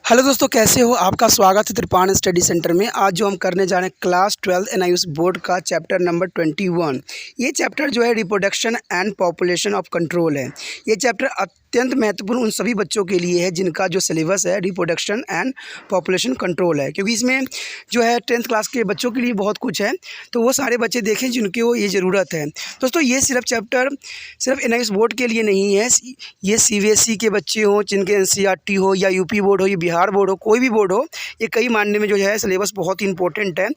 Hello दोस्तों, कैसे हो? आपका स्वागत है त्रिपाण स्टडी सेंटर में। आज जो हम करने जा रहे हैं क्लास 12 एनआईयूएस बोर्ड का चैप्टर नंबर 21। ये चैप्टर जो है reproduction and population of control है। ये चैप्टर अत्यंत महत्वपूर्ण उन सभी बच्चों के लिए है जिनका जो सिलेबस है रिप्रोडक्शन एंड पॉपुलेशन कंट्रोल है, क्योंकि इसमें जो है 10th क्लास के बच्चों के लिए बहुत कुछ है। तो वो सारे बच्चे देखें जिनको ये ज़रूरत है। दोस्तों, ये चैप्टर सिर्फ एनआईयूएस बोर्ड के लिए नहीं है। ये सीबीएसई के बच्चे हों, जिनके एनसीईआरटी हो या यूपी बोर्ड हो या बिहार बोर्ड हो, कोई भी बोर्ड हो, ये कई मानने में जो है सिलेबस बहुत ही इंपॉर्टेंट है,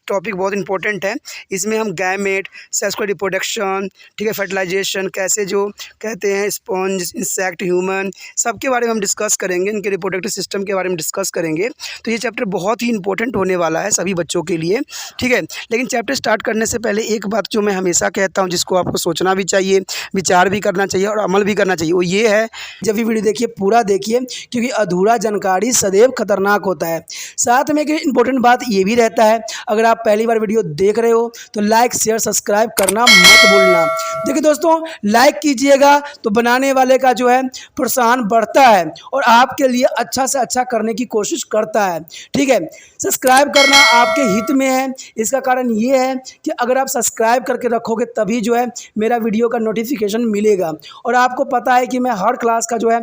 टॉपिक बहुत इंपॉर्टेंट है। इसमें हम गैमेट, सेक्सुअल रिप्रोडक्शन, ठीक है, फर्टिलाइजेशन, कैसे जो कहते हैं स्पॉन्ज, इंसेक्ट, ह्यूमन, सबके बारे में हम डिस्कस करेंगे, इनके रिप्रोडक्टिव सिस्टम के बारे में डिस्कस करेंगे। तो ये चैप्टर बहुत ही इंपॉर्टेंट होने वाला है सभी बच्चों के लिए, ठीक है। लेकिन चैप्टर स्टार्ट करने से पहले एक बात जो मैं हमेशा कहता हूँ, जिसको आपको सोचना भी चाहिए, विचार भी करना चाहिए और अमल भी करना चाहिए, वो ये है, जब भी वीडियो देखिए पूरा देखिए, क्योंकि अधूरा जानकारी सदैव खतरनाक होता है। साथ में एक इम्पोर्टेंट बात ये भी रहता है, अगर आप पहली बार वीडियो देख रहे हो तो लाइक शेयर सब्सक्राइब करना मत भूलना। देखिए दोस्तों, लाइक कीजिएगा तो बनाने वाले का जो है प्रोत्साहन बढ़ता है और आपके लिए अच्छा से अच्छा करने की कोशिश करता है, ठीक है। सब्सक्राइब करना आपके हित में है। इसका कारण ये है कि अगर आप सब्सक्राइब करके रखोगे तभी जो है मेरा वीडियो का नोटिफिकेशन मिलेगा। और आपको पता है कि मैं हर क्लास का जो है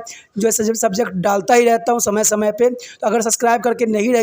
सब्जेक्ट डालता ही रहता हूँ समय समय पे। तो अगर सब्सक्राइब करके नहीं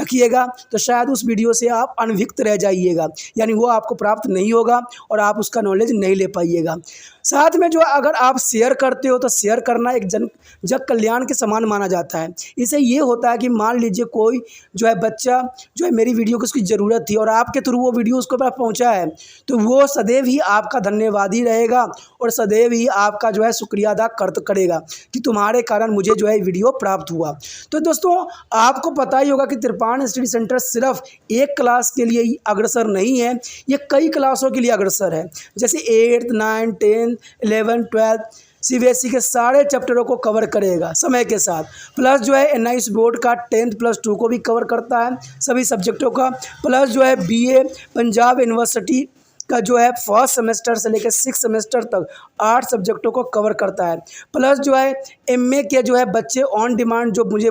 रखिएगा तो शायद उस वीडियो से आप अनभिज्ञ रह जाइएगा, यानी वो आपको प्राप्त नहीं होगा और आप उसका नॉलेज नहीं ले पाइएगा। साथ में जो अगर आप शेयर करते हो तो शेयर करना एक जग कल्याण के समान माना जाता है। इससे ये होता है कि मान लीजिए कोई जो है बच्चा जो है मेरी वीडियो को उसकी ज़रूरत थी और आपके थ्रू वो वीडियो उसको पास पहुंचा है, तो वो सदैव ही आपका धन्यवादी रहेगा और सदैव ही आपका जो है शुक्रिया अदा करेगा कि तुम्हारे कारण मुझे जो है वीडियो प्राप्त हुआ। तो दोस्तों, आपको पता ही होगा कि त्रिपाण स्टडी सेंटर सिर्फ एक क्लास के लिए ही अग्रसर नहीं है, ये कई क्लासों के लिए अग्रसर है। जैसे 8th 9th 10th 11th 12th CBSE के सारे चैप्टरों को कवर करेगा समय के साथ। प्लस जो है एनआईयूएस बोर्ड का 10th+2 को भी कवर करता है, सभी सब्जेक्टों का। प्लस जो है बीए पंजाब यूनिवर्सिटी का जो है फर्स्ट सेमेस्टर से लेकर 6th सेमेस्टर तक 8 सब्जेक्टों को कवर करता है। प्लस जो है एमए के जो है बच्चे ऑन डिमांड जो मुझे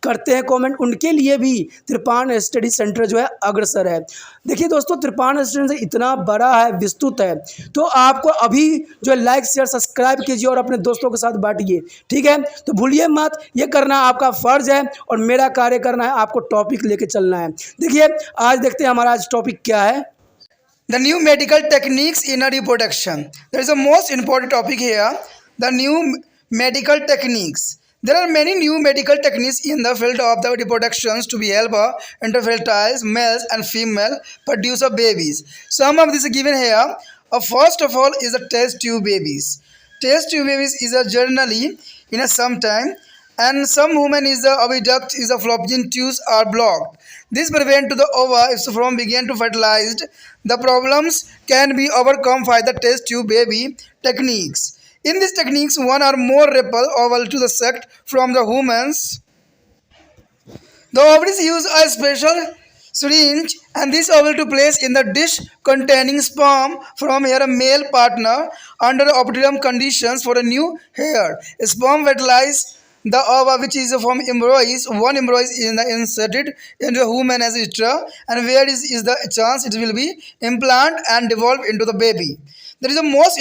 करते हैं कमेंट, उनके लिए भी त्रिपाण स्टडी सेंटर जो है अग्रसर है। देखिए दोस्तों, त्रिपाण स्टडी सेंटर इतना बड़ा है, विस्तृत है, तो आपको अभी जो है लाइक शेयर सब्सक्राइब कीजिए और अपने दोस्तों के साथ बांटिए, ठीक है। तो भूलिए मत, ये करना आपका फ़र्ज है और मेरा कार्य करना है, आपको टॉपिक लेके चलना है। देखिए आज देखते हैं हमारा आज टॉपिक क्या है। The new medical techniques in a reproduction. There is a most important topic here. The new medical techniques. There are many new medical techniques in the field of the reproductions to be help interfertile males and female produce of babies. Some of these are given here. First of all is a test tube babies. Test tube babies is a generally in a sometime, and some women is the oviduct is a fallopian tubes are blocked. This prevent to the ova if from begin to fertilized. The problems can be overcome by the test tube baby techniques. In these techniques, one or more repel oval to the sect from the humans. The ovaries use a special syringe and this oval to place in the dish containing sperm from her male partner under optimum conditions for a new hair. Sperm fertilize the ova which is from embryos. One embryo is inserted into a human as extra, and where is the chance it will be implant and develop into the baby. There is the most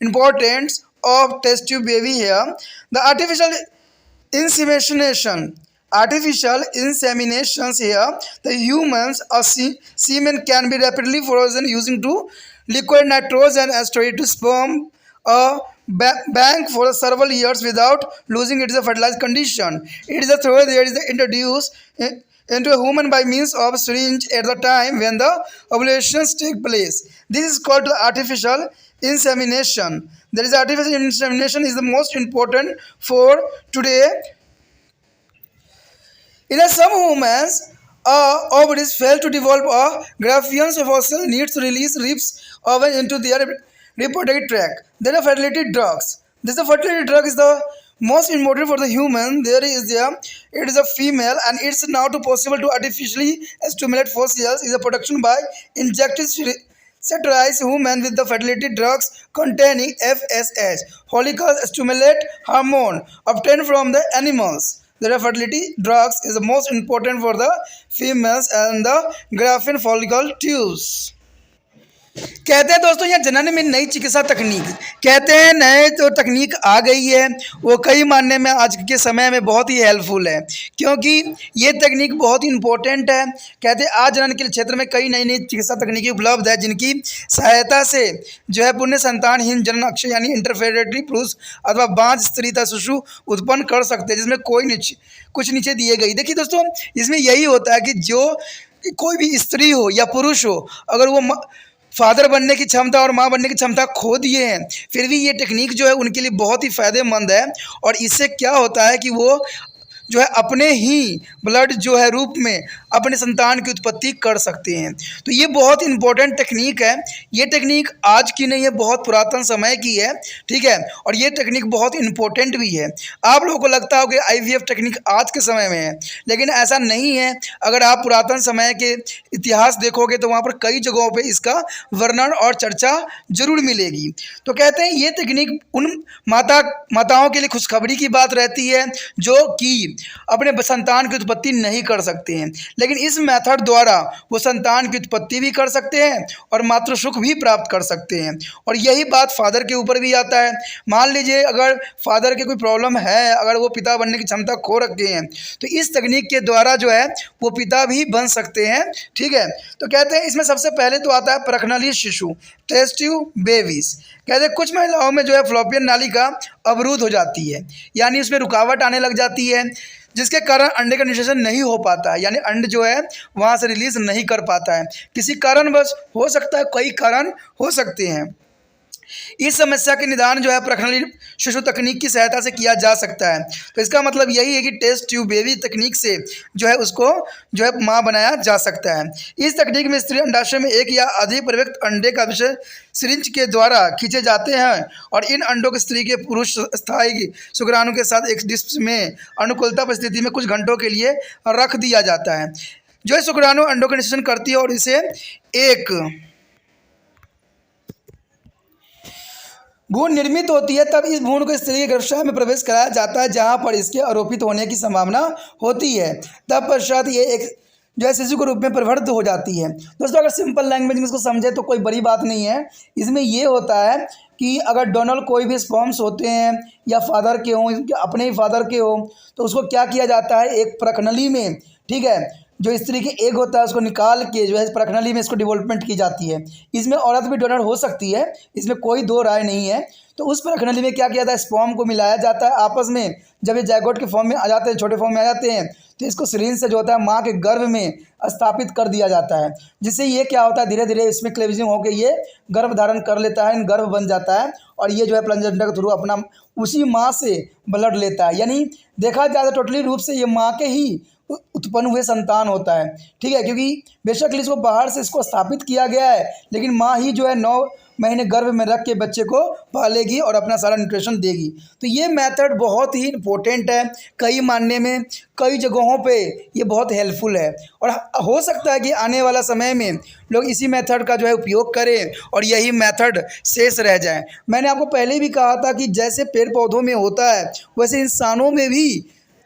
importance of test tube baby here. The insemination. Artificial inseminations here, the humans semen can be rapidly frozen using two liquid nitrogen and stored to sperm a bank for several years without losing its fertilized condition. It is a throw there is introduced into a human by means of syringe at the time when the ovulations take place. This is called artificial insemination. There is artificial insemination is the most important for today. In some humans, ovaries fail to develop a Graafian fossil needs to release ribs ovum into their reproductive tract. There are fertility drugs. This fertility drug is the most important for the human. It is a female and it's now to possible to artificially stimulate fossils is a production by injected sterilized human with the fertility drugs containing FSH, follicle stimulate hormone obtained from the animals. The fertility drugs is the most important for the females and the Graafian follicle tubes. कहते हैं दोस्तों, यहाँ जनन में नई चिकित्सा तकनीक, कहते हैं नए जो तकनीक आ गई है वो कई मानने में आज के समय में बहुत ही हेल्पफुल है, क्योंकि ये तकनीक बहुत ही इंपॉर्टेंट है। कहते हैं आज जनन के क्षेत्र में कई नई नई चिकित्सा तकनीकी उपलब्ध है, जिनकी सहायता से जो है पुण्य संतानहीन जनन अक्षय यानी इंटरफेरेटरी पुरुष अथवा बांझ स्त्री तथा शिशु उत्पन्न कर सकते हैं, जिसमें कुछ नीचे दिए गई। देखिए दोस्तों, इसमें यही होता है कि जो कोई भी स्त्री हो या पुरुष हो, अगर वो फादर बनने की क्षमता और माँ बनने की क्षमता खो दिए हैं, फिर भी ये टेक्निक जो है उनके लिए बहुत ही फ़ायदेमंद है। और इससे क्या होता है कि वो जो है अपने ही ब्लड जो है रूप में अपने संतान की उत्पत्ति कर सकते हैं। तो ये बहुत इंपॉर्टेंट टेक्निक है। ये टेक्निक आज की नहीं है, बहुत पुरातन समय की है, ठीक है। और ये टेक्निक बहुत इंपॉर्टेंट भी है। आप लोगों को लगता होगा कि IVF टेक्निक आज के समय में है, लेकिन ऐसा नहीं है। अगर आप पुरातन समय के इतिहास देखोगे तो वहाँ पर कई जगहों पर इसका वर्णन और चर्चा जरूर मिलेगी। तो कहते हैं ये टेक्निक उन माताओं के लिए खुशखबरी की बात रहती है जो कि अपने संतान की उत्पत्ति नहीं कर सकते हैं, लेकिन इस मेथड द्वारा वो संतान की उत्पत्ति भी कर सकते हैं और मातृ सुख भी प्राप्त कर सकते हैं। और यही बात फादर के ऊपर भी आता है। मान लीजिए अगर फादर के कोई प्रॉब्लम है, अगर वो पिता बनने की क्षमता खो रखे हैं, तो इस तकनीक के द्वारा जो है वो पिता भी बन सकते हैं, ठीक है। तो कहते हैं इसमें सबसे पहले तो आता है परखनली शिशु, टेस्ट ट्यूब बेबीज। कहते हैं कुछ महिलाओं में जो है फ्लोपियन नाली का अवरुद्ध हो जाती है, यानी उसमें रुकावट आने लग जाती है, जिसके कारण अंडे का निषेचन नहीं हो पाता है, यानी अंड जो है वहाँ से रिलीज नहीं कर पाता है। किसी कारणवश हो सकता है, कई कारण हो सकते हैं। इस समस्या के निदान जो है प्रखनली शिशु तकनीक की सहायता से किया जा सकता है। तो इसका मतलब यही है कि टेस्ट ट्यूब बेबी तकनीक से जो है उसको जो है माँ बनाया जा सकता है। इस तकनीक में स्त्री अंडाशय में एक या अधिक परिव्यक्त अंडे का विषय सिरिंज के द्वारा खींचे जाते हैं और इन अंडों को स्त्री के पुरुष स्थायी शुक्राणु के साथ एक डिस्क में अनुकूलता परिस्थिति में कुछ घंटों के लिए रख दिया जाता है। जो शुक्राणु अंडों का निषेचन करती है और इसे एक भ्रूण निर्मित होती है, तब इस भ्रूण को स्त्री के गर्भाशय में प्रवेश कराया जाता है, जहां पर इसके आरोपित होने की संभावना होती है। तब पश्चात ये एक जो है शिशु के रूप में परिवर्तित हो जाती है। दोस्तों अगर सिंपल लैंग्वेज में इसको समझे तो कोई बड़ी बात नहीं है। इसमें ये होता है कि अगर डोनर कोई भी स्पर्म्स होते हैं या फादर के हों, अपने ही फादर के हों, तो उसको क्या किया जाता है, एक प्रखनली में, ठीक है, जो स्त्री के एग होता है उसको निकाल के जो है प्रखनली में इसको डेवलपमेंट की जाती है। इसमें औरत भी डोनर हो सकती है, इसमें कोई दो राय नहीं है। तो उस प्रखनली में क्या किया जाता है, स्पर्म को मिलाया जाता है आपस में। जब ये जायगोट के फॉर्म में आ जाते हैं, छोटे फॉर्म में आ जाते हैं, तो इसको सिरिंज से जो होता है माँ के गर्भ में स्थापित कर दिया जाता है, जिससे ये क्या होता है धीरे धीरे इसमें क्लेविजिंग होकर ये गर्भ धारण कर लेता है, गर्भ बन जाता है और ये जो है प्लंजर के थ्रू अपना उसी माँ से ब्लड लेता है। यानी देखा जाए तो टोटली रूप से ये माँ के ही उत्पन्न हुए संतान होता है, ठीक है। क्योंकि बेशक इसको बाहर से इसको स्थापित किया गया है, लेकिन माँ ही जो है 9 महीने गर्भ में रख के बच्चे को पालेगी और अपना सारा न्यूट्रिशन देगी। तो ये मेथड बहुत ही इंपॉर्टेंट है। कई मानने में कई जगहों पे ये बहुत हेल्पफुल है और हो सकता है कि आने वाला समय में लोग इसी मेथड का जो है उपयोग करें और यही मेथड शेष रह जाए। मैंने आपको पहले भी कहा था कि जैसे पेड़ पौधों में होता है वैसे इंसानों में भी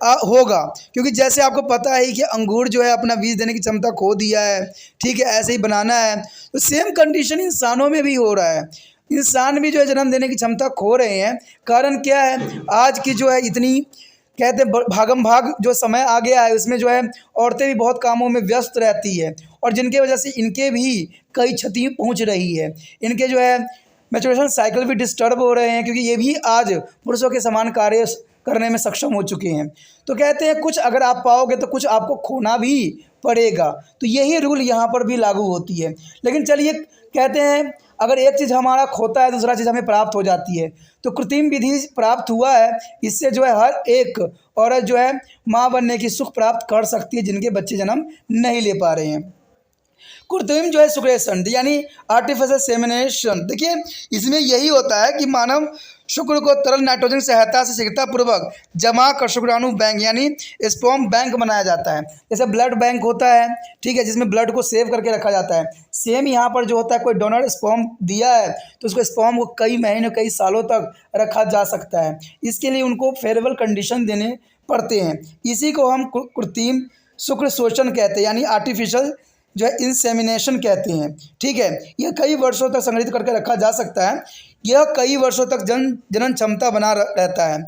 होगा, क्योंकि जैसे आपको पता है कि अंगूर जो है अपना बीज देने की क्षमता खो दिया है, ठीक है, ऐसे ही बनाना है, तो सेम कंडीशन इंसानों में भी हो रहा है। इंसान भी जो है जन्म देने की क्षमता खो रहे हैं। कारण क्या है, आज की जो है इतनी कहते हैं भागम भाग जो समय आ गया है, उसमें जो है औरतें भी बहुत कामों में व्यस्त रहती है और जिनके वजह से इनके भी कई क्षति पहुँच रही है। इनके जो है मैच्योरेशन साइकिल भी डिस्टर्ब हो रहे हैं, क्योंकि ये भी आज पुरुषों के समान कार्य करने में सक्षम हो चुके हैं। तो कहते हैं कुछ अगर आप पाओगे तो कुछ आपको खोना भी पड़ेगा। तो यही रूल यहाँ पर भी लागू होती है। लेकिन चलिए कहते हैं अगर एक चीज़ हमारा खोता है दूसरा चीज़ हमें प्राप्त हो जाती है। तो कृत्रिम विधि प्राप्त हुआ है, इससे जो है हर एक औरत जो है माँ बनने की सुख प्राप्त कर सकती है जिनके बच्चे जन्म नहीं ले पा रहे हैं। कृत्रिम जो है सुक्रेशन यानी आर्टिफिशियल सेमिनेशन, देखिए इसमें यही होता है कि मानव शुक्र को तरल नाइट्रोजन सहायता से शीघ्रतापूर्वक जमा कर शुक्राणु बैंक यानी स्पर्म बैंक बनाया जाता है। जैसे ब्लड बैंक होता है, ठीक है, जिसमें ब्लड को सेव करके रखा जाता है। सेम यहाँ पर जो होता है कोई डोनर स्पर्म दिया है तो उसको स्पर्म को कई महीनों कई सालों तक रखा जा सकता है। इसके लिए उनको फेवरेबल कंडीशन देने पढ़ते हैं। इसी को हम कृत्रिम शुक्र शोषण कहते हैं, यानी आर्टिफिशियल जो है इंसेमिनेशन कहते हैं। ठीक है, यह कई वर्षों तक संग्रहित करके रखा जा सकता है। यह कई वर्षों तक जनन क्षमता बना रहता है।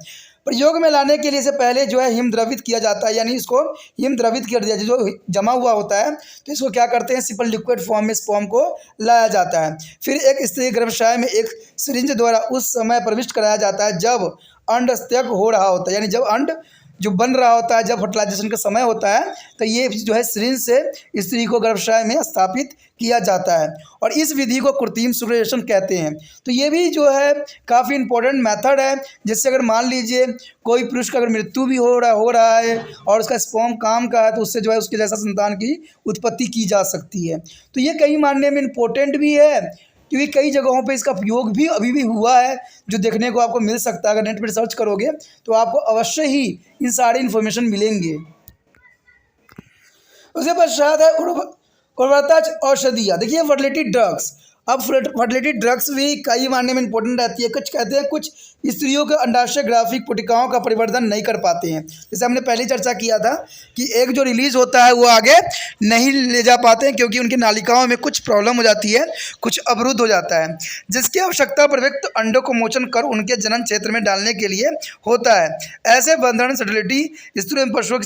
प्रयोग में लाने के लिए इसे पहले जो है हिम द्रवित किया जाता है, यानी इसको हिम द्रवित कर दिया, जो जमा हुआ होता है तो इसको क्या करते हैं, सिंपल लिक्विड फॉर्म में स्पर्म को लाया जाता है। फिर एक स्त्री गर्भाशय में एक सिरिंज द्वारा उस समय प्रविष्ट कराया जाता है जब अंड त्याग हो रहा होता है, यानी जब अंड जो बन रहा होता है, जब फर्टिलाइजेशन का समय होता है तो ये जो है सिरिंज से स्त्री को गर्भाशय में स्थापित किया जाता है और इस विधि को कृत्रिम शुक्राशोषण कहते हैं। तो ये भी जो है काफ़ी इंपॉर्टेंट मेथड है, जिससे अगर मान लीजिए कोई पुरुष का अगर मृत्यु भी हो रहा है और उसका स्पर्म काम का है तो उससे जो है उसके जैसा संतान की उत्पत्ति की जा सकती है। तो ये कई मानने में इम्पोर्टेंट भी है, क्योंकि कई जगहों पे इसका उपयोग भी अभी भी हुआ है, जो देखने को आपको मिल सकता है। अगर नेट पर सर्च करोगे तो आपको अवश्य ही इन सारे इन्फॉर्मेशन मिलेंगे। उसके पश्चात है उर्वरता औषधियाँ। देखिए फर्टिलिटी ड्रग्स। अब फर्टिलिटी ड्रग्स भी कई मायने में इंपॉर्टेंट रहती है। कुछ कहते हैं कुछ स्त्रियों के अंडाशय ग्राफिक पुटिकाओं का परिवर्धन नहीं कर पाते हैं, जैसे हमने पहले चर्चा किया था कि एक जो रिलीज होता है वो आगे नहीं ले जा पाते हैं, क्योंकि उनकी नालिकाओं में कुछ प्रॉब्लम हो जाती है, कुछ अवरुद्ध हो जाता है, जिसकी आवश्यकता प्रयुक्त अंडों को मोचन कर उनके जनन क्षेत्र में डालने के लिए होता है। ऐसे बंधन फर्टिलिटी स्त्रियों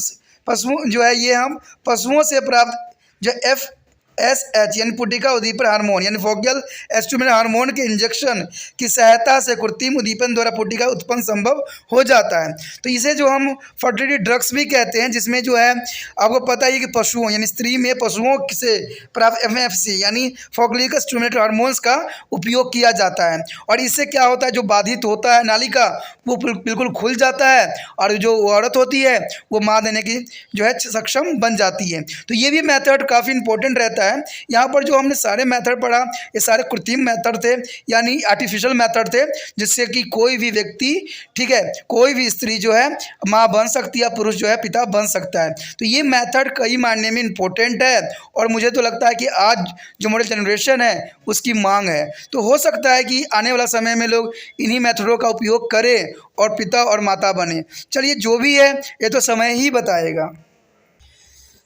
पशुओं जो है ये हम पशुओं से प्राप्त जो FSH यानी पुटिका उद्दीपन हार्मोन यानी फोगियल एस्ट्रोजन हार्मोन के इंजेक्शन की सहायता से कृत्रिम उद्दीपन द्वारा पुटिका उत्पन्न संभव हो जाता है। तो इसे जो हम फर्टिलिटी ड्रग्स भी कहते हैं, जिसमें जो है आपको पता ही कि पशुओं यानी स्त्री में पशुओं से प्राप्त FSH यानी फोलिक स्टिमुलेटर हार्मोन्स का उपयोग किया जाता है और इससे क्या होता है, जो बाधित होता है नालिका वो बिल्कुल खुल जाता है और जो औरत होती है वो माँ देने की जो है सक्षम बन जाती है। तो ये भी मेथड काफ़ी इंपॉर्टेंट रहता है। यहाँ पर जो हमने सारे मेथड पढ़ा ये सारे कृत्रिम मेथड थे, यानी आर्टिफिशियल मेथड थे, जिससे कि कोई भी व्यक्ति, ठीक है, कोई भी स्त्री जो है माँ बन सकती है, पुरुष जो है पिता बन सकता है। तो ये मेथड कई मायने में इम्पोर्टेंट है और मुझे तो लगता है कि आज जो मॉडल जनरेशन है उसकी मांग है। तो हो सकता है कि आने वाला समय में लोग इन्हीं मेथडों का उपयोग करें और पिता और माता बने। चलिए जो भी है ये तो समय ही बताएगा।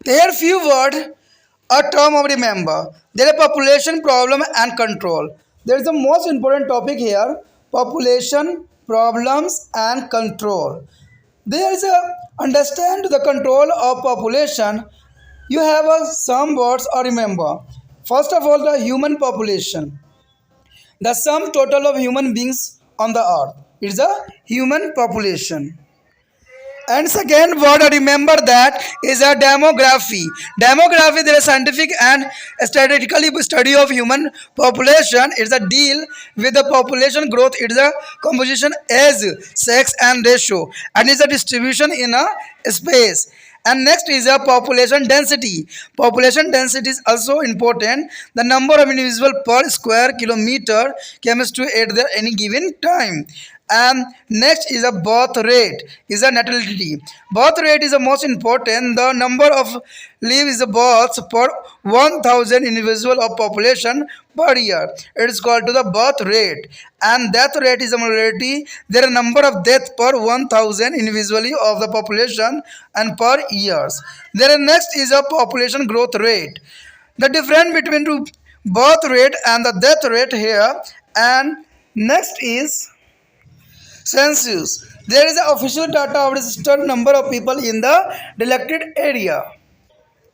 Here few words, a term of remember. There is population problem and control. There is the most important topic here: population problems and control. There is a understand the control of population. You have some words or remember. First of all, the human population, the sum total of human beings on the earth. It's a human population. And second word I remember that is a demography. Demography is a scientific and statistical study of human population. It's a deal with the population growth. It's a composition, age, sex and ratio, and it's a distribution in a space. And next is a population density. Population density is also important. The number of individuals per square kilometer comes to at any given time. And next is a birth rate, is a natality. Birth rate is the most important. The number of lives births per 1000 individual of population per year. It is called to the birth rate. And death rate is a mortality. There are number of deaths per 1000 individually of the population and per years. There next is a population growth rate. The difference between the birth rate and the death rate here. And next is census. There is an official data of registered number of people in the elected area.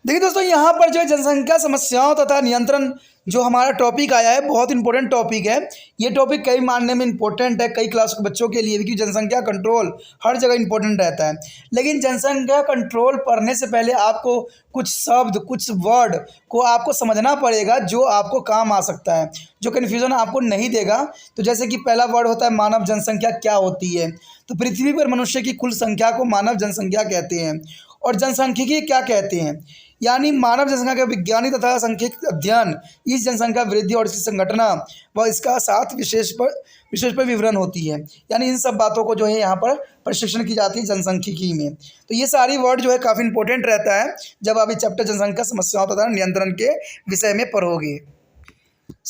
देखिए दोस्तों, यहाँ पर जो जनसंख्या समस्याओं तथा नियंत्रण जो हमारा टॉपिक आया है बहुत इंपॉर्टेंट टॉपिक है। ये टॉपिक कई मानने में इंपॉर्टेंट है, कई क्लास के बच्चों के लिए भी, क्योंकि जनसंख्या कंट्रोल हर जगह इंपॉर्टेंट रहता है। लेकिन जनसंख्या कंट्रोल पढ़ने से पहले आपको कुछ शब्द, कुछ वर्ड को आपको समझना पड़ेगा जो आपको काम आ सकता है, जो कन्फ्यूज़न आपको नहीं देगा। तो जैसे कि पहला वर्ड होता है मानव जनसंख्या क्या होती है। तो पृथ्वी पर मनुष्य की कुल संख्या को मानव जनसंख्या कहते हैं। और जनसांख्यिकी क्या कहते हैं, यानी मानव जनसंख्या का वैज्ञानिक तथा सांख्यिक अध्ययन इस जनसंख्या वृद्धि और इसकी संगठना व इसका साथ विशेष पर विवरण होती है। यानी इन सब बातों को जो है यहाँ पर प्रशिक्षण की जाती है जनसांख्यिकी में। तो ये सारी वर्ड जो है काफ़ी इंपॉर्टेंट रहता है जब आप इस चैप्टर जनसंख्या समस्याओं तथा नियंत्रण के विषय में पढ़ोगे।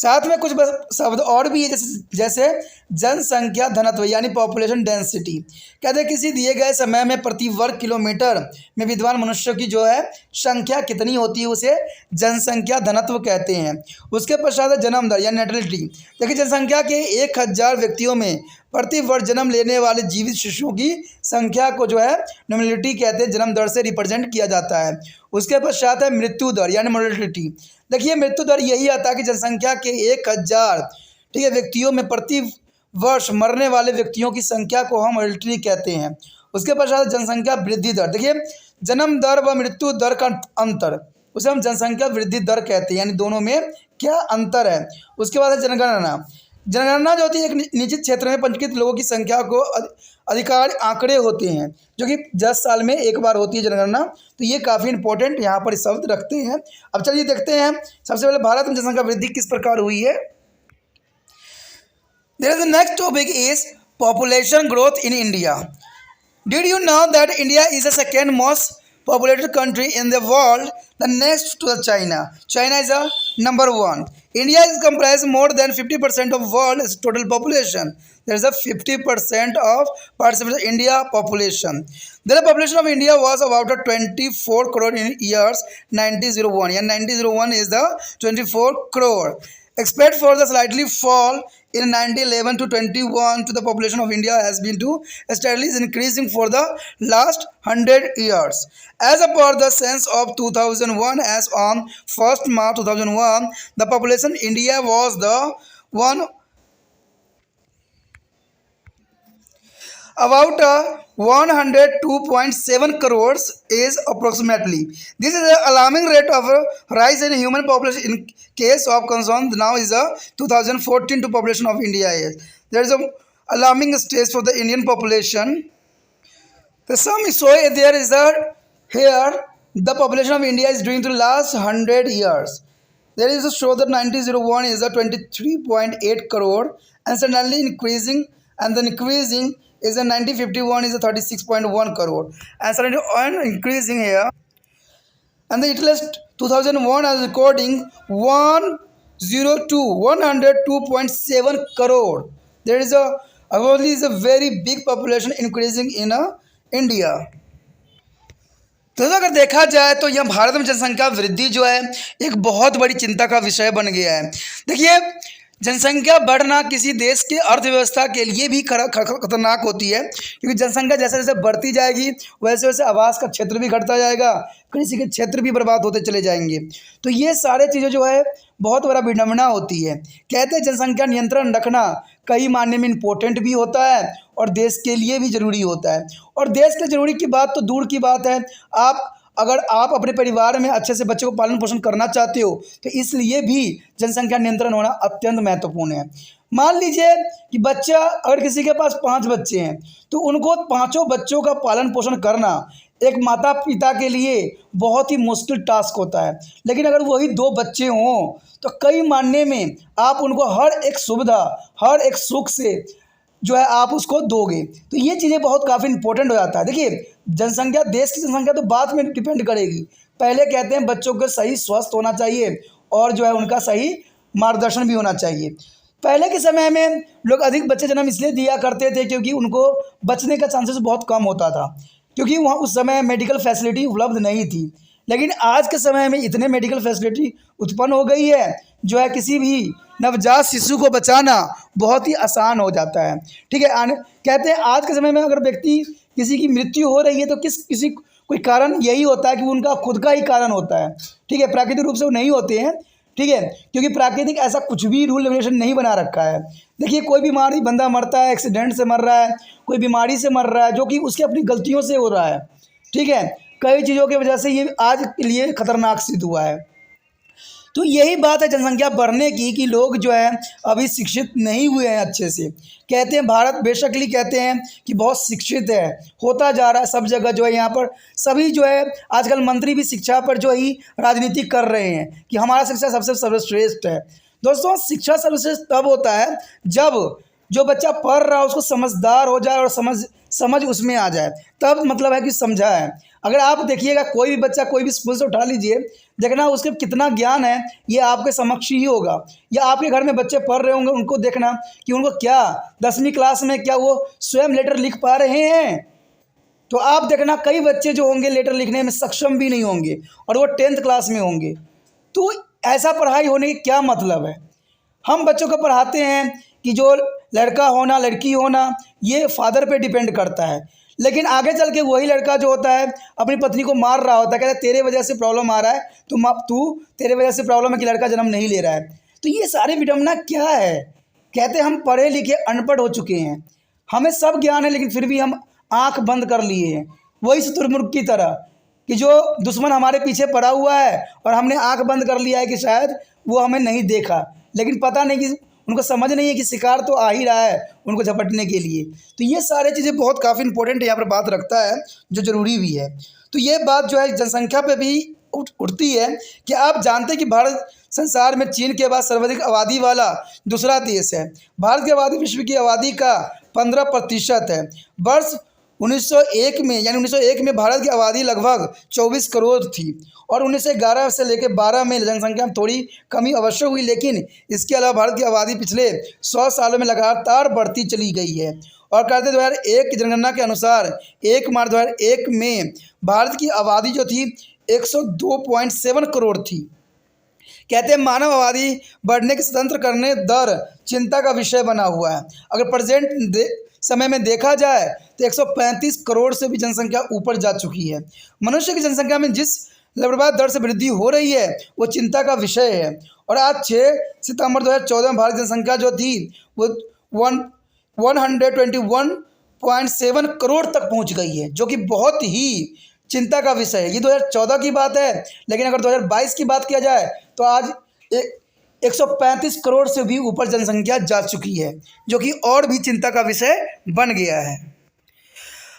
साथ में कुछ शब्द और भी है, जैसे जैसे जनसंख्या घनत्व यानी पॉपुलेशन डेंसिटी। कहते हैं किसी दिए गए समय में प्रति वर्ग किलोमीटर में विद्वान मनुष्यों की जो है संख्या कितनी होती है, उसे जनसंख्या घनत्व कहते हैं। उसके पश्चात है जन्म दर या नेटलिटी। देखिए जनसंख्या के 1000 व्यक्तियों में प्रति वर्ष जन्म लेने वाले जीवित शिशुओं की संख्या को जो है नॉमिनलिटी कहते हैं, जन्म दर से रिप्रेजेंट किया जाता है। उसके पश्चात है मृत्यु दर यानी मोर्टेलिटी। देखिए मृत्यु दर यही आता है कि जनसंख्या के 1000 ठीक है व्यक्तियों में प्रति वर्ष मरने वाले व्यक्तियों की संख्या को हम मोर्टेलिटी कहते हैं। उसके पश्चात जनसंख्या वृद्धि दर। देखिए जन्म दर व मृत्यु दर का अंतर उसे हम जनसंख्या वृद्धि दर कहते हैं, यानी दोनों में क्या अंतर है। उसके बाद है जनगणना। जनगणना जो होती है एक निश्चित क्षेत्र में पंजीकृत लोगों की संख्या को अधिकार आंकड़े होते हैं, जो कि 10 साल में एक बार होती है जनगणना। तो ये काफ़ी इंपॉर्टेंट यहाँ पर शब्द रखते हैं। अब चलिए देखते हैं सबसे पहले भारत में जनसंख्या वृद्धि किस प्रकार हुई है। There is the next topic is population growth in India. Did you know that India is the second most populated country in the world, the next to the China? China is a number one. India is comprised more than 50% of world's total population. There is a 50% of participant India population. The population of India was about 24 crore in years 1901. Yeah, 1901 is the 24 crore. Expect for the slightly fall in 1911 to 21 to the population of India has been to steadily increasing for the last 100 years. As per the census of 2001, as on 1st March 2001, the population in India was the one about 102.7 crores is approximately. This is an alarming rate of rise in human population. In case of concern, now is a 2014 to population of India is. There is a alarming stage for the Indian population. The sum is so there is that here the population of India is during the last 100 years. There is a show that 1901 is a 23.8 crore and suddenly increasing, and then increasing is a 1951 is a 36.1 crore and suddenly increasing here. And the Italy 2001 is recording 102.7 crore. There is a obviously is a very big population increasing in India. तो अगर देखा जाए तो यह भारत में जनसंख्या वृद्धि जो है एक बहुत बड़ी चिंता का विषय बन गया है। देखिए जनसंख्या बढ़ना किसी देश के अर्थव्यवस्था के लिए भी खतरनाक होती है, क्योंकि जनसंख्या जैसे जैसे बढ़ती जाएगी वैसे वैसे आवास का क्षेत्र भी घटता जाएगा, कृषि के क्षेत्र भी बर्बाद होते चले जाएंगे। तो ये सारे चीज़ें जो है बहुत बड़ा विडंबना होती है। कहते हैं जनसंख्या नियंत्रण रखना कई मायने में इम्पोर्टेंट भी होता है और देश के लिए भी ज़रूरी होता है। और देश के ज़रूरी की बात तो दूर की बात है, अगर आप अपने परिवार में अच्छे से बच्चे को पालन पोषण करना चाहते हो तो इसलिए भी जनसंख्या नियंत्रण होना अत्यंत महत्वपूर्ण है। मान लीजिए कि बच्चा अगर किसी के पास 5 बच्चे हैं तो उनको 5 बच्चों का पालन पोषण करना एक माता पिता के लिए बहुत ही मुश्किल टास्क होता है। लेकिन अगर वही 2 बच्चे हों तो कई मायने में आप उनको हर एक सुविधा हर एक सुख से जो है आप उसको दोगे। तो ये चीज़ें बहुत काफ़ी इंपॉर्टेंट हो जाता है। देखिए जनसंख्या देश की जनसंख्या तो बाद में डिपेंड करेगी, पहले कहते हैं बच्चों को सही स्वस्थ होना चाहिए और जो है उनका सही मार्गदर्शन भी होना चाहिए। पहले के समय में लोग अधिक बच्चे जन्म इसलिए दिया करते थे क्योंकि उनको बचने का चांसेस बहुत कम होता था, क्योंकि वहाँ उस समय मेडिकल फैसिलिटी उपलब्ध नहीं थी। लेकिन आज के समय में इतने मेडिकल फैसिलिटी उत्पन्न हो गई है जो है किसी भी नवजात शिशु को बचाना बहुत ही आसान हो जाता है। ठीक है, कहते हैं आज के समय में अगर व्यक्ति किसी की मृत्यु हो रही है तो किसी कोई कारण यही होता है कि उनका खुद का ही कारण होता है। ठीक है, प्राकृतिक रूप से वो नहीं होते हैं। ठीक है, क्योंकि प्राकृतिक ऐसा कुछ भी रूल रेगुलेशन नहीं बना रखा है। देखिए कोई बीमारी बंदा मरता है, एक्सीडेंट से मर रहा है, कोई बीमारी से मर रहा है जो कि उसकी अपनी गलतियों से हो रहा है। ठीक है, कई चीज़ों की वजह से ये आज के लिए खतरनाक सिद्ध हुआ है। तो यही बात है जनसंख्या बढ़ने की कि लोग जो है अभी शिक्षित नहीं हुए हैं अच्छे से। कहते हैं भारत बेशकली कहते हैं कि बहुत शिक्षित है, होता जा रहा है सब जगह जो है यहाँ पर सभी जो है आजकल मंत्री भी शिक्षा पर जो ही राजनीति कर रहे हैं कि हमारा शिक्षा सबसे सर्वश्रेष्ठ है। दोस्तों शिक्षा सर्वश्रेष्ठ तब होता है जब जो बच्चा पढ़ रहा है उसको समझदार हो जाए और समझ उसमें आ जाए, तब मतलब है कि समझा है। अगर आप देखिएगा कोई भी बच्चा कोई भी स्कूल से उठा लीजिए, देखना उसके कितना ज्ञान है ये आपके समक्ष ही होगा। या आपके घर में बच्चे पढ़ रहे होंगे, उनको देखना कि उनको क्या 10वीं क्लास में क्या वो स्वयं लेटर लिख पा रहे हैं। तो आप देखना कई बच्चे जो होंगे लेटर लिखने में सक्षम भी नहीं होंगे और वो 10th क्लास में होंगे। तो ऐसा पढ़ाई होने की क्या मतलब है। हम बच्चों को पढ़ाते हैं कि जो लड़का होना लड़की होना ये फादर पे डिपेंड करता है, लेकिन आगे चल के वही लड़का जो होता है अपनी पत्नी को मार रहा होता है, कहता है तेरे वजह से प्रॉब्लम आ रहा है, तेरे वजह से प्रॉब्लम है कि लड़का जन्म नहीं ले रहा है। तो ये सारी विडंबना क्या है। कहते हैं हम पढ़े लिखे अनपढ़ हो चुके हैं, हमें सब ज्ञान है, लेकिन फिर भी हम आंख बंद कर लिए हैं, वही शुतुरमुर्ग की तरह कि जो दुश्मन हमारे पीछे पड़ा हुआ है और हमने आंख बंद कर लिया है कि शायद वो हमें नहीं देखा, लेकिन पता नहीं कि उनको समझ नहीं है कि शिकार तो आ ही रहा है उनको झपटने के लिए। तो ये सारी चीज़ें बहुत काफ़ी इंपॉर्टेंट यहाँ पर बात रखता है, जो ज़रूरी भी है। तो ये बात जो है जनसंख्या पे भी उठती है कि आप जानते हैं कि भारत संसार में चीन के बाद सर्वाधिक आबादी वाला दूसरा देश है। भारत की आबादी विश्व की आबादी का 15% है। वर्ष 1901 में यानी 1901 में भारत की आबादी लगभग 24 करोड़ थी और 1911 से लेकर 12 में जनसंख्या में थोड़ी कमी अवश्य हुई, लेकिन इसके अलावा भारत की आबादी पिछले 100 सालों में लगातार बढ़ती चली गई है। और कहते 2001 की जनगणना के अनुसार 1 मार्च 2001 में भारत की आबादी जो थी 102.7 करोड़ थी। कहते हैं मानव आबादी बढ़ने की स्वतंत्र करने दर चिंता का विषय बना हुआ है। अगर प्रेजेंट समय में देखा जाए तो 135 करोड़ से भी जनसंख्या ऊपर जा चुकी है। मनुष्य की जनसंख्या में जिस लबरबाद दर से वृद्धि हो रही है वो चिंता का विषय है। और आज 6 सितंबर 2014 में भारत की जनसंख्या जो थी वो 121.7 करोड़ तक पहुंच गई है, जो कि बहुत ही चिंता का विषय है। ये 2014 की बात है, लेकिन अगर 2022 की बात किया जाए तो आज 135 करोड़ से भी ऊपर जनसंख्या जा चुकी है, जो कि और भी चिंता का विषय बन गया है।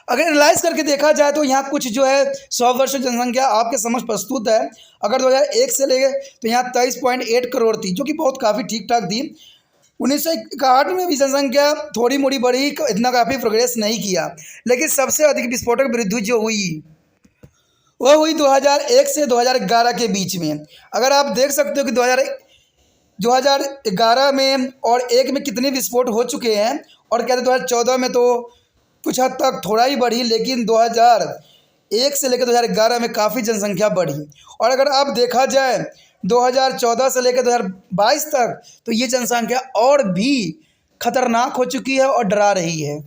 अगर एनालाइज करके देखा जाए तो यहाँ कुछ जो है 100 वर्ष जनसंख्या आपके समझ प्रस्तुत है। अगर 2001 से लेके तो यहाँ 23.8 करोड़ थी, जो कि बहुत काफ़ी ठीक ठाक थी। 1961 में भी जनसंख्या थोड़ी मोड़ी बढ़ी, इतना काफ़ी प्रोग्रेस नहीं किया, लेकिन सबसे अधिक विस्फोटक वृद्धि जो हुई वह हुई 2001 से 2011 के बीच में। अगर आप देख सकते हो कि 2011 में और 1 में कितने विस्फोट हो चुके हैं, और कहते 2014 में तो कुछ हद तक थोड़ा ही बढ़ी, लेकिन 2001 से लेकर 2011 में काफ़ी जनसंख्या बढ़ी। और अगर आप देखा जाए 2014 से लेकर 2022 तक तो ये जनसंख्या और भी खतरनाक हो चुकी है और डरा रही है।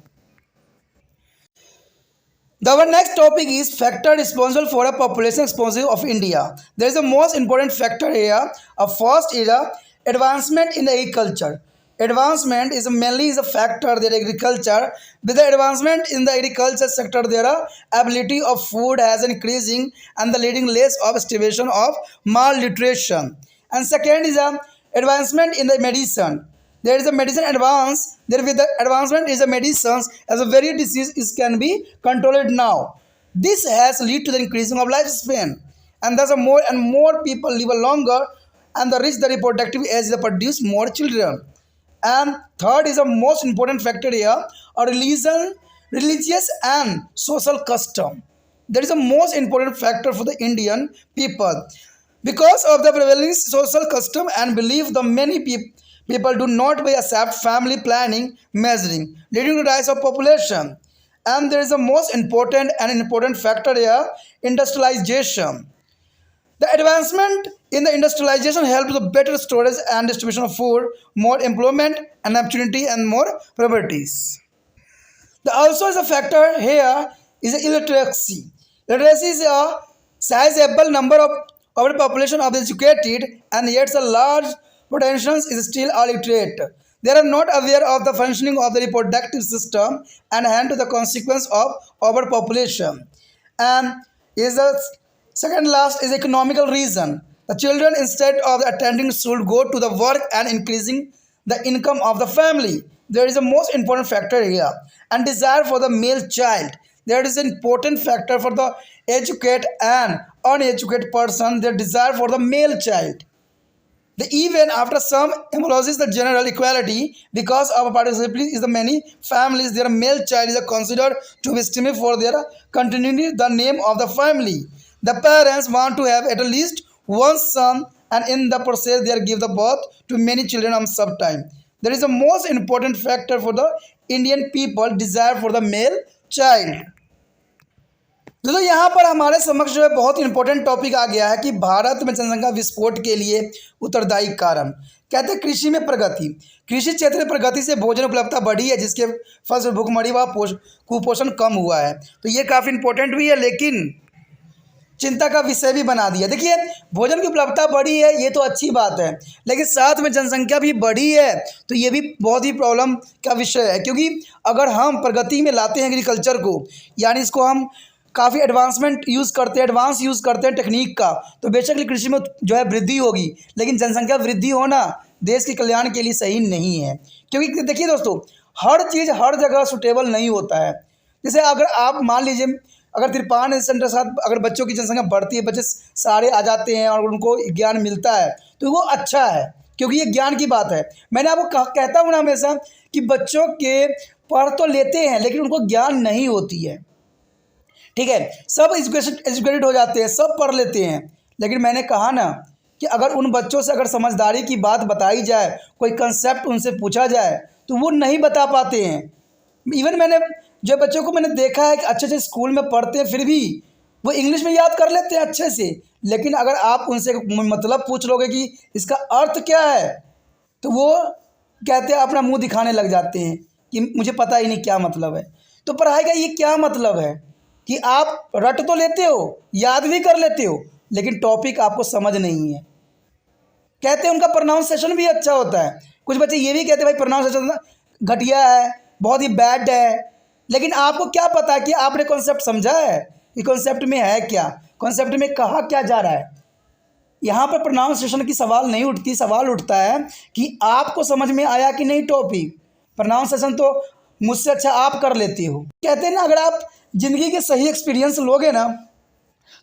Our next topic is factor responsible for a population expansion of India. There is a most important factor here. First is advancement in agriculture. Advancement is mainly a factor that agriculture. With the advancement in the agriculture sector, their ability of food has increasing and the leading less of starvation of malnutrition. And second is advancement in the medicine. There is a medicine advance. There with the advancement is a medicines as a very disease is can be controlled now. This has lead to the increasing of lifespan, and thus more and more people live longer, and the reach the reproductive age they produce more children. And third is a most important factor here, a religious and social custom. That is the most important factor for the Indian people. Because of the prevailing social custom and belief, the many people do not accept family planning measuring, leading to rise of population. And there is a most important factor here, industrialization. The advancement in the industrialization helps the better storage and distribution of food, more employment and opportunity, and more properties. The also is a factor here is illiteracy. Literacy is a sizable number of our population of educated, and yet a large potential is still illiterate. They are not aware of the functioning of the reproductive system and hence to the consequence of overpopulation. And is the second last is economical reason. The children instead of attending school go to the work and increasing the income of the family. There is a most important factor here, and desire for the male child. There is an important factor for the educated and uneducated person, their desire for the male child. The even after some acknowledges the general equality, because of participation is the many families, their male child is considered to be estimate for their continuing the name of the family. The parents want to have at least one son, and in the process they give the birth to many children on some time. That is the most important factor for the Indian people desire for the male child. दोस्तों यहाँ पर हमारे समक्ष जो है बहुत important topic आ गया है कि भारत में जनसंख्या विस्फोट के लिए उत्तरदायी कारण। कहते हैं कृषि में प्रगति। कृषि क्षेत्र में प्रगति से भोजन उपलब्धता बढ़ी है, जिसके फल भूखमरी व कुपोषण कम हुआ है। तो ये काफ़ी इंपॉर्टेंट भी है, लेकिन चिंता का विषय भी बना दिया। देखिए, भोजन की उपलब्धता बढ़ी है, ये तो अच्छी बात है, लेकिन साथ में जनसंख्या भी बढ़ी है, तो ये भी बहुत ही प्रॉब्लम का विषय है। क्योंकि अगर हम प्रगति में लाते हैं एग्रीकल्चर को, यानी इसको हम काफ़ी एडवांस यूज़ करते हैं टेक्निक का, तो बेशक कृषि में जो है वृद्धि होगी, लेकिन जनसंख्या वृद्धि होना देश के कल्याण के लिए सही नहीं है। क्योंकि देखिए दोस्तों, हर चीज़ हर जगह सूटेबल नहीं होता है। जैसे अगर आप मान लीजिए, अगर तिरपान सेंटर के साथ अगर बच्चों की जनसंख्या बढ़ती है, बच्चे सारे आ जाते हैं और उनको ज्ञान मिलता है, तो वो अच्छा है, क्योंकि ये ज्ञान की बात है। मैंने आपको कहता हूँ ना हमेशा कि बच्चों के पढ़ तो लेते हैं, लेकिन उनको ज्ञान नहीं होती है। ठीक है, सब एजुकेटेड हो जाते हैं, सब पढ़ लेते हैं, लेकिन मैंने कहा ना कि अगर उन बच्चों से अगर समझदारी की बात बताई जाए, कोई कंसेप्ट उनसे पूछा जाए, तो वो नहीं बता पाते हैं। इवन मैंने जो बच्चों को मैंने देखा है कि अच्छे से स्कूल में पढ़ते हैं, फिर भी वो इंग्लिश में याद कर लेते हैं अच्छे से, लेकिन अगर आप उनसे मतलब पूछ लोगे कि इसका अर्थ क्या है, तो वो कहते हैं, अपना मुंह दिखाने लग जाते हैं कि मुझे पता ही नहीं क्या मतलब है। तो पढ़ाई का ये क्या मतलब है कि आप रट तो लेते हो, याद भी कर लेते हो, लेकिन टॉपिक आपको समझ नहीं है। कहते हैं उनका प्रोनाउंसिएशन भी अच्छा होता है। कुछ बच्चे ये भी कहते हैं भाई प्रोनाउंसिएशन घटिया है, बहुत ही बैड है, लेकिन आपको क्या पता कि आपने कॉन्सेप्ट समझा है कि कॉन्सेप्ट में है क्या, कॉन्सेप्ट में कहा क्या जा रहा है। यहाँ पर प्रोनाउंसिएशन की सवाल नहीं उठती, सवाल उठता है कि आपको समझ में आया कि नहीं टॉपिक। प्रोनाउंसिएशन तो मुझसे अच्छा आप कर लेते हो। कहते हैं ना, अगर आप ज़िंदगी के सही एक्सपीरियंस लोगे ना,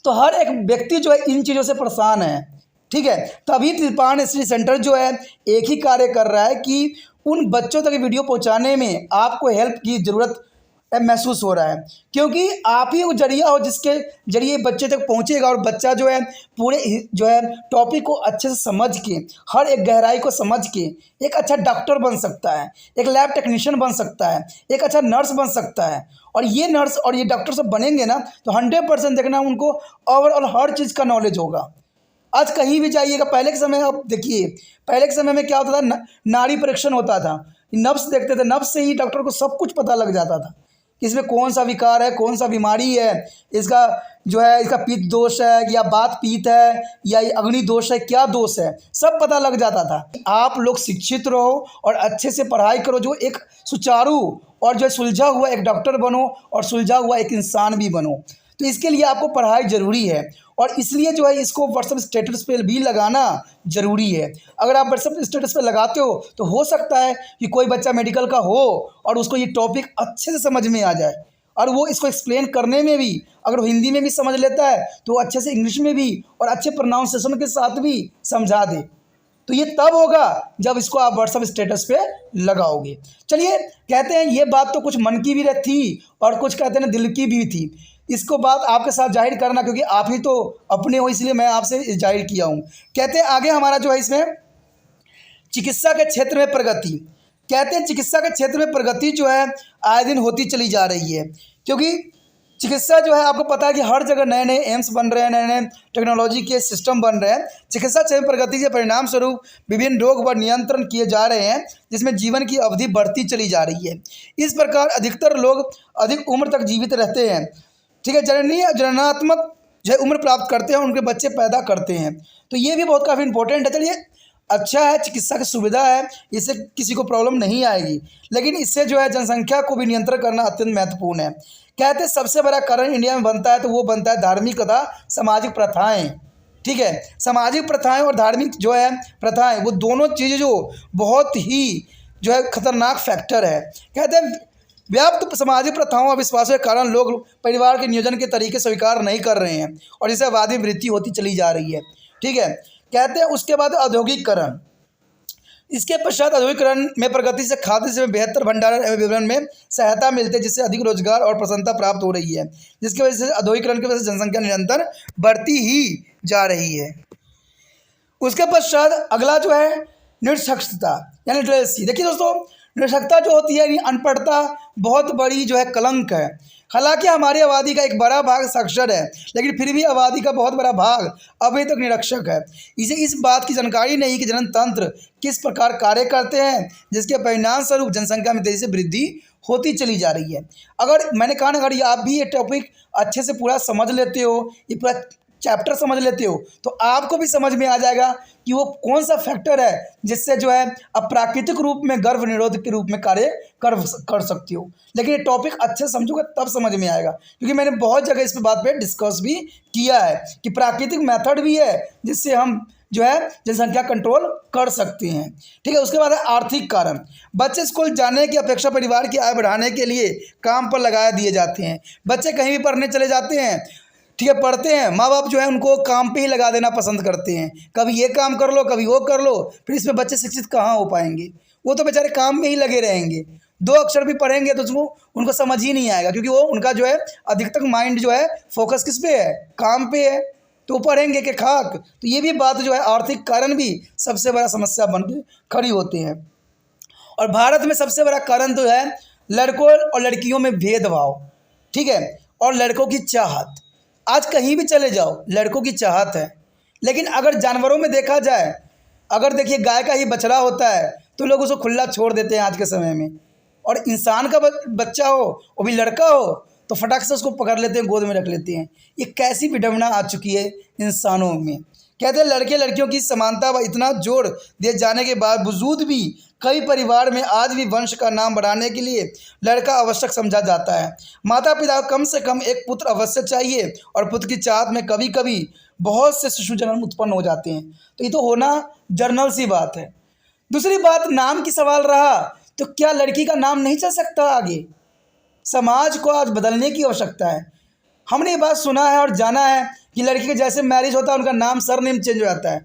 तो हर एक व्यक्ति जो है इन चीज़ों से परेशान है। ठीक है, तभी तिरपान स्टडी सेंटर जो है एक ही कार्य कर रहा है कि उन बच्चों तक वीडियो पहुंचाने में आपको हेल्प की ज़रूरत महसूस हो रहा है, क्योंकि आप ही वो जरिया हो जिसके जरिए बच्चे तक पहुंचेगा, और बच्चा जो है पूरे जो है टॉपिक को अच्छे से समझ के, हर एक गहराई को समझ के एक अच्छा डॉक्टर बन सकता है, एक लैब टेक्नीशियन बन सकता है, एक अच्छा नर्स बन सकता है। और ये नर्स और ये डॉक्टर सब बनेंगे ना, तो 100% देखना उनको ओवरऑल हर चीज़ का नॉलेज होगा। आज कहीं भी जाइएगा, पहले के समय आप देखिए, पहले के समय में क्या होता था, नाड़ी परीक्षण होता था, नब्स देखते थे, नब्स से ही डॉक्टर को सब कुछ पता लग जाता था कि इसमें कौन सा विकार है, कौन सा बीमारी है, इसका जो है इसका पित्त दोष है या बात पित्त है या अग्नि दोष है, क्या दोष है, सब पता लग जाता था। आप लोग शिक्षित रहो और अच्छे से पढ़ाई करो, जो एक सुचारू और जो सुलझा हुआ एक डॉक्टर बनो और सुलझा हुआ एक इंसान भी बनो। तो इसके लिए आपको पढ़ाई ज़रूरी है, और इसलिए जो है इसको व्हाट्सएप स्टेटस पे भी लगाना ज़रूरी है। अगर आप व्हाट्सएप स्टेटस पे लगाते हो, तो हो सकता है कि कोई बच्चा मेडिकल का हो और उसको ये टॉपिक अच्छे से समझ में आ जाए, और वो इसको एक्सप्लेन करने में भी, अगर वो हिंदी में भी समझ लेता है, तो वो अच्छे से इंग्लिश में भी और अच्छे प्रोनाउंसिएशन के साथ भी समझा दे। तो ये तब होगा जब इसको आप व्हाट्सएप स्टेटस पे लगाओगे। चलिए, कहते हैं ये बात तो कुछ मन की भी थी और कुछ कहते हैं दिल की भी थी, इसको बात आपके साथ जाहिर करना, क्योंकि आप ही तो अपने हो, इसलिए मैं आपसे जाहिर किया हूँ। कहते हैं आगे हमारा जो है इसमें चिकित्सा के क्षेत्र में प्रगति। कहते हैं चिकित्सा के क्षेत्र में प्रगति जो है आए दिन होती चली जा रही है, क्योंकि चिकित्सा जो है आपको पता है कि हर जगह नए नए एम्स बन रहे हैं, नए नए टेक्नोलॉजी के सिस्टम बन रहे हैं। चिकित्सा क्षेत्र में प्रगति के परिणाम स्वरूप विभिन्न रोग व नियंत्रण किए जा रहे हैं, जिसमें जीवन की अवधि बढ़ती चली जा रही है। इस प्रकार अधिकतर लोग अधिक उम्र तक जीवित रहते हैं। ठीक है, जननात्मक जो है उम्र प्राप्त करते हैं, उनके बच्चे पैदा करते हैं। तो ये भी बहुत काफ़ी इंपॉर्टेंट है। चलिए, अच्छा है, चिकित्सा की सुविधा है, इससे किसी को प्रॉब्लम नहीं आएगी, लेकिन इससे जो है जनसंख्या को भी नियंत्रण करना अत्यंत महत्वपूर्ण है। कहते हैं सबसे बड़ा कारण इंडिया में बनता है, तो वो बनता है धार्मिक तथा सामाजिक प्रथाएं। ठीक है, सामाजिक प्रथाएं और धार्मिक जो है प्रथाएं, वो दोनों चीज़ें जो बहुत ही जो है खतरनाक फैक्टर है। कहते हैं व्याप्त सामाजिक प्रथाओं और विश्वासों के कारण लोग परिवार के नियोजन के तरीके स्वीकार नहीं कर रहे हैं, और इससे आबादी वृद्धि होती चली जा रही है। ठीक है, कहते हैं उसके बाद औद्योगिकरण। इसके पश्चात औद्योगिकरण में प्रगति से खाद्य से बेहतर भंडारण एवं वितरण में सहायता मिलती है, जिससे अधिक रोजगार और प्रसन्नता प्राप्त हो रही है, जिसकी वजह से औद्योगिकरण की वजह से जनसंख्या निरंतर बढ़ती ही जा रही है। उसके पश्चात अगला जो है निरक्षरता यानी लिटरेसी। देखिए दोस्तों, निरक्षरता जो होती है, अनपढ़ता बहुत बड़ी जो है कलंक है। हालांकि हमारी आबादी का एक बड़ा भाग साक्षर है, लेकिन फिर भी आबादी का बहुत बड़ा भाग अभी तक निरक्षर है। इसे इस बात की जानकारी नहीं कि जनन तंत्र किस प्रकार कार्य करते हैं, जिसके परिणाम स्वरूप जनसंख्या में तेजी से वृद्धि होती चली जा रही है। अगर मैंने कहा ना, अगर ये आप भी ये टॉपिक अच्छे से पूरा समझ लेते हो, ये पूरा चैप्टर समझ लेते हो, तो आपको भी समझ में आ जाएगा कि वो कौन सा फैक्टर है जिससे जो है अप्राकृतिक रूप में गर्भ निरोध के रूप में कार्य कर सकती हो। लेकिन ये टॉपिक अच्छे समझोगे तब समझ में आएगा, क्योंकि मैंने बहुत जगह इस बात पे डिस्कस भी किया है कि प्राकृतिक मेथड भी है जिससे हम जो है जनसंख्या कंट्रोल कर सकते हैं। ठीक है। उसके बाद है आर्थिक कारण। बच्चे स्कूल जाने की अपेक्षा परिवार की आय बढ़ाने के लिए काम पर लगा दिए जाते हैं। बच्चे कहीं भी पढ़ने चले जाते हैं, ठीक है, पढ़ते हैं, माँ बाप जो है उनको काम पे ही लगा देना पसंद करते हैं। कभी ये काम कर लो, कभी वो कर लो, फिर इसमें बच्चे शिक्षित कहाँ हो पाएंगे? वो तो बेचारे काम में ही लगे रहेंगे। दो अक्षर भी पढ़ेंगे तो उसको उनको समझ ही नहीं आएगा, क्योंकि वो उनका जो है अधिकतर माइंड जो है फोकस किस पे है? काम पे है। तो पढ़ेंगे कि खाक। तो ये भी बात जो है आर्थिक कारण भी सबसे बड़ा समस्या बन के खड़ी होती है। और भारत में सबसे बड़ा कारण तो है लड़कों और लड़कियों में भेदभाव। ठीक है। और लड़कों की चाहत। आज कहीं भी चले जाओ लड़कों की चाहत है। लेकिन अगर जानवरों में देखा जाए, अगर देखिए गाय का ही बछड़ा होता है तो लोग उसको खुला छोड़ देते हैं आज के समय में। और इंसान का बच्चा हो, वो भी लड़का हो, तो फटाक से उसको पकड़ लेते हैं, गोद में रख लेते हैं। ये कैसी विडंबना आ चुकी है इंसानों में। कहते हैं लड़के लड़कियों की समानता व इतना जोर दिए जाने के बावजूद भी कई परिवार में आज भी वंश का नाम बढ़ाने के लिए लड़का आवश्यक समझा जाता है। माता पिता को कम से कम एक पुत्र अवश्य चाहिए, और पुत्र की चाहत में कभी कभी बहुत से शिशु जन्म उत्पन्न हो जाते हैं। तो ये तो होना जर्नल सी बात है। दूसरी बात, नाम की सवाल रहा तो क्या लड़की का नाम नहीं चल सकता आगे? समाज को आज बदलने की आवश्यकता है। हमने ये बात सुना है और जाना है कि लड़की के जैसे मैरिज होता है उनका नाम सरनेम चेंज हो जाता है।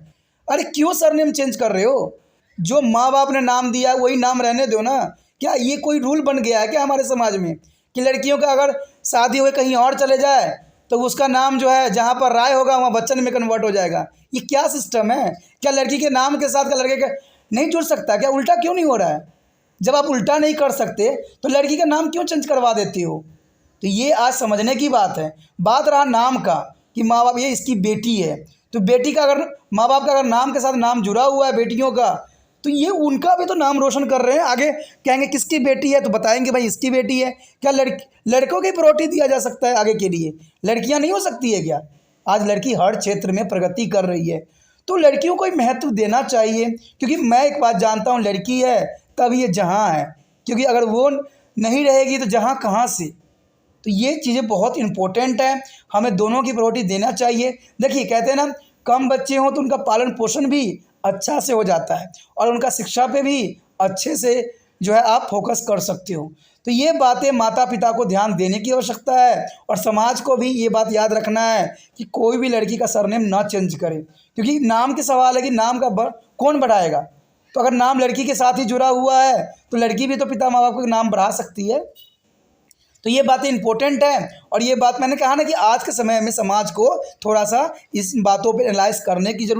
अरे क्यों सरनेम चेंज कर रहे हो? जो माँ बाप ने नाम दिया है वही नाम रहने दो ना। क्या ये कोई रूल बन गया है क्या हमारे समाज में कि लड़कियों का अगर शादी हुए कहीं और चले जाए तो उसका नाम जो है जहाँ पर राय होगा वहाँ बच्चन में कन्वर्ट हो जाएगा? ये क्या सिस्टम है? क्या लड़की के नाम के साथ का लड़के का नहीं जुड़ सकता? क्या उल्टा क्यों नहीं हो रहा है? जब आप उल्टा नहीं कर सकते तो लड़की का नाम क्यों चेंज करवा देती हो? तो ये आज समझने की बात है। बात रहा नाम का कि माँ बाप ये इसकी बेटी है, तो बेटी का अगर माँ बाप का अगर नाम के साथ नाम जुड़ा हुआ है बेटियों का, तो ये उनका भी तो नाम रोशन कर रहे हैं। आगे कहेंगे किसकी बेटी है तो बताएंगे भाई इसकी बेटी है। क्या लड़कों की प्रायोरिटी दिया जा सकता है आगे के लिए? लड़कियां नहीं हो सकती है क्या? आज लड़की हर क्षेत्र में प्रगति कर रही है, तो लड़कियों को ही महत्व देना चाहिए। क्योंकि मैं एक बात जानता हूँ, लड़की है तब ये जहाँ है, क्योंकि अगर वो नहीं रहेगी तो जहाँ कहाँ से। तो ये चीज़ें बहुत इंपॉर्टेंट है, हमें दोनों की प्रायोरिटी देना चाहिए। देखिए कहते हैं ना, कम बच्चे हों तो उनका पालन पोषण भी अच्छा से हो जाता है, और उनका शिक्षा पे भी अच्छे से जो है आप फोकस कर सकते हो। तो ये बातें माता पिता को ध्यान देने की आवश्यकता है, और समाज को भी ये बात याद रखना है कि कोई भी लड़की का सरनेम ना चेंज करे, क्योंकि नाम के सवाल है कि नाम का कौन बढ़ाएगा। तो अगर नाम लड़की के साथ ही जुड़ा हुआ है तो लड़की भी तो पिता माँ बाप का नाम बढ़ा सकती है। तो ये बातें इंपॉर्टेंट है, और ये बात मैंने कहा ना कि आज के समय में समाज को थोड़ा सा इस बातों पर एनालाइज करने की जरूरत